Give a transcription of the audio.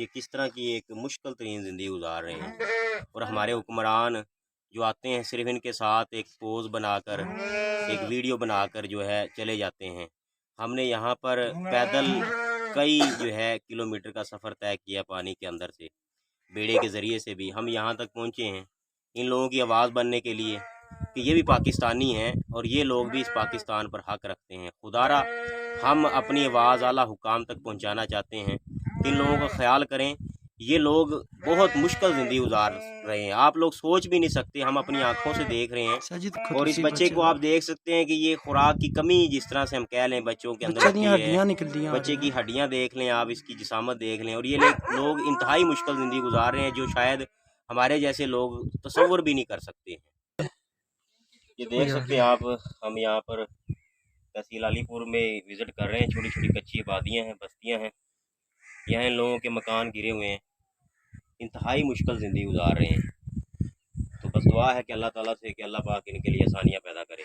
ये किस तरह की एक मुश्किल तरीन ज़िंदगी गुजार रहे हैं और हमारे हुक्मरान जो आते हैं सिर्फ इनके साथ एक पोज़ बनाकर एक वीडियो बनाकर जो है चले जाते हैं। हमने यहाँ पर पैदल कई जो है किलोमीटर का सफ़र तय किया पानी के अंदर से, बेड़े के ज़रिए से भी हम यहाँ तक पहुँचे हैं इन लोगों की आवाज़ बनने के लिए कि ये भी पाकिस्तानी हैं और ये लोग भी इस पाकिस्तान पर हक़ रखते हैं। खुदारा हम अपनी आवाज़ आला हुकाम तक पहुँचाना चाहते हैं कि इन लोगों का ख्याल करें। ये लोग बहुत मुश्किल ज़िंदगी गुजार रहे हैं, आप लोग सोच भी नहीं सकते, हम अपनी आँखों से देख रहे हैं। और इस बच्चे को आप देख सकते हैं कि ये खुराक की कमी जिस तरह से हम कह लें बच्चों के अंदर होती है, बच्चे की हड्डियाँ देख लें आप, इसकी जिसामत देख लें। और ये लोग इंतहाई मुश्किल ज़िंदगी गुजार रहे हैं जो शायद हमारे जैसे लोग तसव्वुर भी नहीं कर सकते हैं। ये देख सकते हैं आप, हम यहाँ पर तहसील अलीपुर में विज़िट कर रहे हैं। छोटी छोटी कच्ची आबादियाँ हैं, बस्तियाँ हैं, यहाँ इन लोगों के मकान गिरे हुए हैं, इंतहाई मुश्किल ज़िंदगी गुजार रहे हैं। तो बस दुआ है कि अल्लाह ताला से कि अल्लाह पाक इनके लिए आसानियाँ पैदा करे।